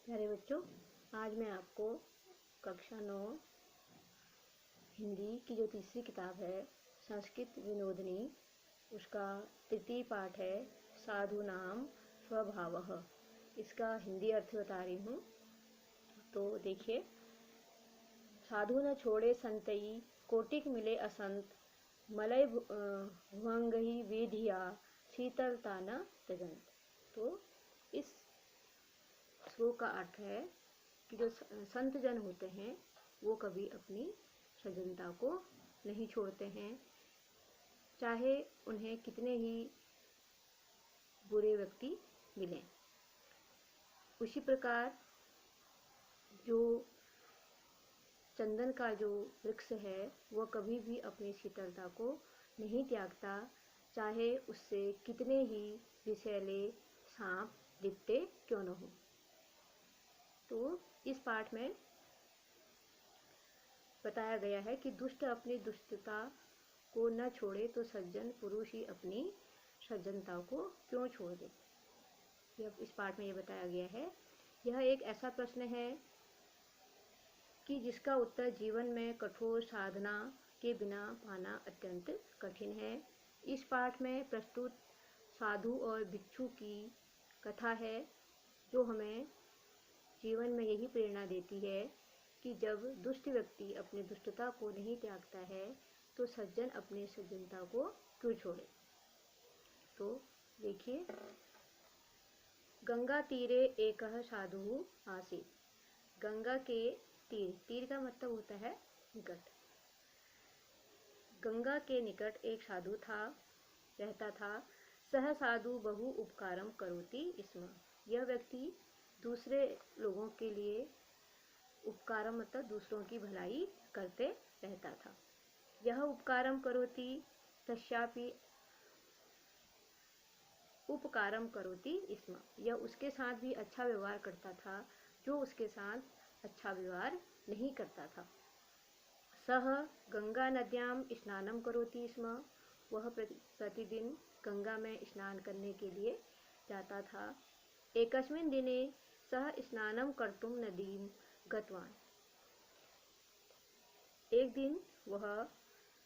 प्यारे बच्चों, आज मैं आपको कक्षा 9 हिंदी की जो तीसरी किताब है संस्कृत विनोदिनी, उसका तृतीय पाठ है साधु नाम स्वभावः। इसका हिंदी अर्थ बता रही हूँ। तो देखिए, साधु न छोड़े संतई, कोटिक मिले असंत, मलय भुवंगही वेधिया, शीतलता न त्यजंत। तो इस श्लोक का अर्थ है कि जो संत जन होते हैं वो कभी अपनी सज्जनता को नहीं छोड़ते हैं, चाहे उन्हें कितने ही बुरे व्यक्ति मिलें। उसी प्रकार जो चंदन का जो वृक्ष है वह कभी भी अपनी शीतलता को नहीं त्यागता, चाहे उससे कितने ही विषैले सांप दिखते क्यों न हो। तो इस पाठ में बताया गया है कि दुष्ट अपनी दुष्टता को न छोड़े तो सज्जन पुरुष ही अपनी सज्जनता को क्यों छोड़ दे। यह इस पाठ में ये बताया गया है। यह एक ऐसा प्रश्न है कि जिसका उत्तर जीवन में कठोर साधना के बिना पाना अत्यंत कठिन है। इस पाठ में प्रस्तुत साधु और भिक्षु की कथा है, जो हमें जीवन में यही प्रेरणा देती है कि जब दुष्ट व्यक्ति अपनी दुष्टता को नहीं त्यागता है तो सज्जन अपनी सज्जनता को क्यों छोड़े। तो देखिए, गंगा तीरे एकः साधु आसीत्। गंगा के तीर, तीर का मतलब होता है निकट। गंगा के निकट एक साधु रहता था। सह साधु बहु उपकारम करोति स्म। यह व्यक्ति दूसरे लोगों के लिए उपकारम मतलब दूसरों की भलाई करते रहता था। यह उपकारम करोति तस्यापि उपकारम करोति स्म। यह उसके साथ भी अच्छा व्यवहार करता था जो उसके साथ अच्छा व्यवहार नहीं करता था। सह गंगा नद्याम स्नानम करोति स्म। वह प्रतिदिन गंगा में स्नान करने के लिए जाता था। एकस्मिन् दिने सह स्नानं कर्तुं नदीं गतवान्। एक दिन वह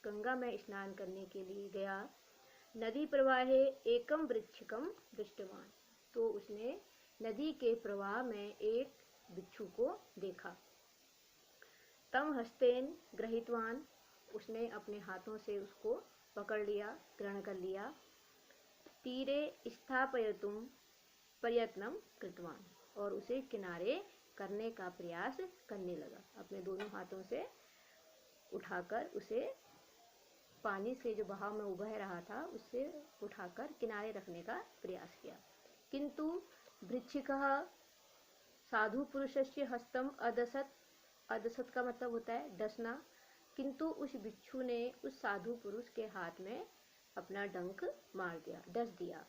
गंगा में स्नान करने के लिए गया। नदी प्रवाहे एकम वृक्षकम दृष्टवान। तो उसने नदी के प्रवाह में एक बिच्छू को देखा। तम हस्तेन गृहीतवान। उसने अपने हाथों से उसको पकड़ लिया, ग्रहण कर लिया। तीरे स्थापयितुं प्रयत्नं कृतवान। और उसे किनारे करने का प्रयास करने लगा। अपने दोनों हाथों से उठाकर उसे पानी से जो बहाव में बह रहा था उससे उठाकर किनारे रखने का प्रयास किया। किंतु वृश्चिकः साधु पुरुषस्य हस्तम अदसत। अदसत का मतलब होता है डसना। किंतु उस बिच्छू ने उस साधु पुरुष के हाथ में अपना डंक मार दिया, डस दिया।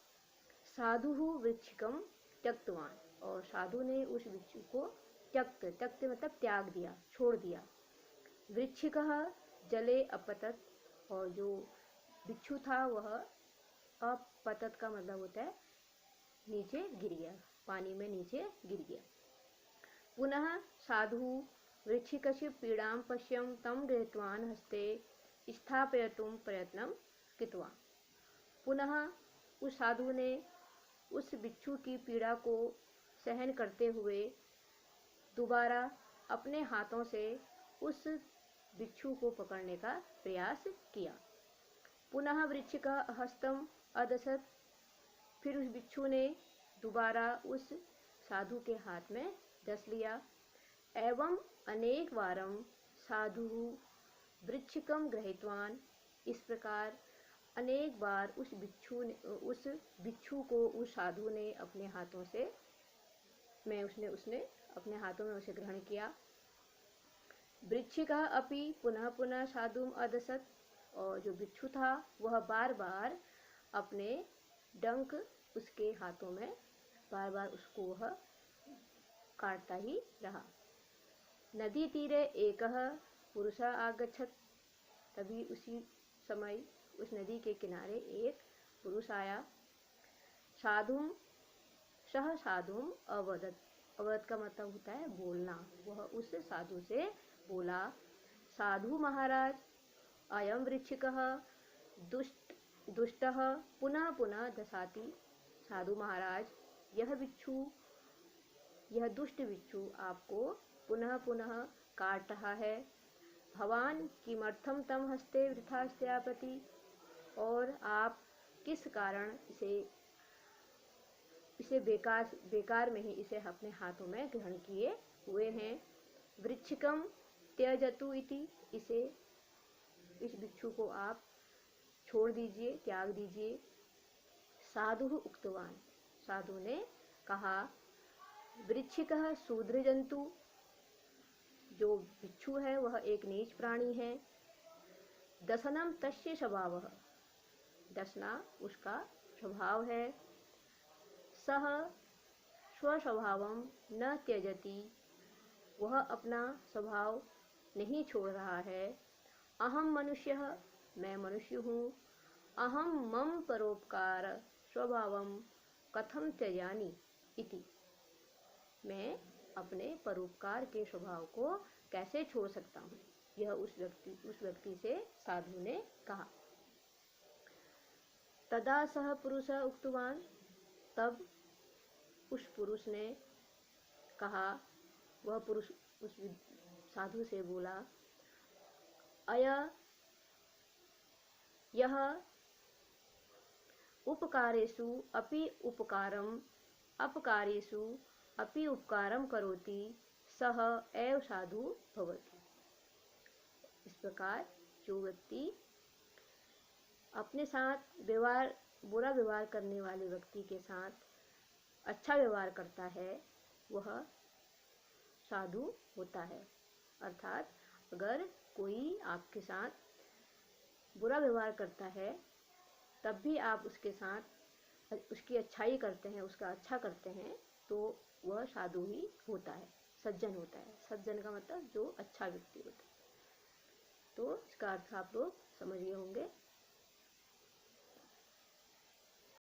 साधु वृश्चिकम त्यक्तवान। और साधु ने उस बिच्छू को त्यक्त मतलब त्याग दिया, छोड़ दिया। वृश्चिकः जले अपतत। और जो बिच्छू था वह अपतत का मतलब होता है नीचे गिर गया, पानी में नीचे गिर गया। पुनः साधु वृश्चिकस्य पीड़ां पश्यन् तं गृहीतवान् हस्ते स्थापयितुं प्रयत्नं कृतवान्। पुनः उस साधु ने उस बिच्छू की पीड़ा को सहन करते हुए दोबारा अपने हाथों से उस बिच्छू को पकड़ने का प्रयास किया। पुनः वृश्चिका हस्तम अदसत। फिर उस बिच्छू ने दोबारा उस साधु के हाथ में डस लिया। एवं अनेक वारम साधु वृश्चिकम गृहीतवान। इस प्रकार अनेक बार उस बिच्छू को उस साधु ने अपने हाथों में उसने अपने हाथों में उसे ग्रहण किया। वृश्चिका अपि पुनः पुनः साधुम अदसत। और जो बिच्छू था वह बार बार अपने डंक उसके हाथों में बार बार उसको वह काटता ही रहा। नदी तीरे एकः पुरुषः आगच्छत। तभी उसी समय उस नदी के किनारे एक पुरुष आया। सह साधुम अवदत। अवदत का मतलब होता है बोलना। वह उस साधु से बोला, साधु महाराज, अयम वृश्चिकः दुष्टः पुनः पुनः दशाति। साधु महाराज, यह दुष्ट बिच्छू आपको पुनः पुनः काट रहा है। भवान किमर्थम तम हस्ते वृथा स्थापयति, और आप किस कारण इसे बेकार में ही इसे अपने हाथों में ग्रहण किए हुए हैं। वृश्चिकम त्यजतु इति, इस बिच्छू को आप छोड़ दीजिए, त्याग दीजिए। साधु उक्तवान, साधु ने कहा, वृश्चिकः शूद्र जंतु, जो बिच्छू है वह एक नीच प्राणी है। दशनम तस्य स्वभावः, दशना उसका स्वभाव है। सह स्वस्वभावम न त्यजति, वह अपना स्वभाव नहीं छोड़ रहा है। अहम मनुष्यः, मैं मनुष्य हूँ। अहम मम परोपकार स्वभावम कथम त्यजानि इति, मैं अपने परोपकार के स्वभाव को कैसे छोड़ सकता हूँ, यह उस व्यक्ति से साधु ने कहा। तदा सह पुरुष उक्तवान, तब उस पुरुष ने कहा, वह पुरुष उस साधु से बोला, यह उपकारेषु अपि उपकारम अपकारेषु अपि उपकारम करोति, सह एव साधु भवति। इस प्रकार जो व्यक्ति अपने साथ बुरा व्यवहार करने वाले व्यक्ति के साथ अच्छा व्यवहार करता है, वह साधु होता है। अर्थात अगर कोई आपके साथ बुरा व्यवहार करता है, तब भी आप उसके साथ उसकी अच्छाई करते हैं, उसका अच्छा करते हैं, तो वह साधु ही होता है, सज्जन होता है। सज्जन का मतलब जो अच्छा व्यक्ति होता है। तो इसका अर्थ आप लोग समझ गए होंगे।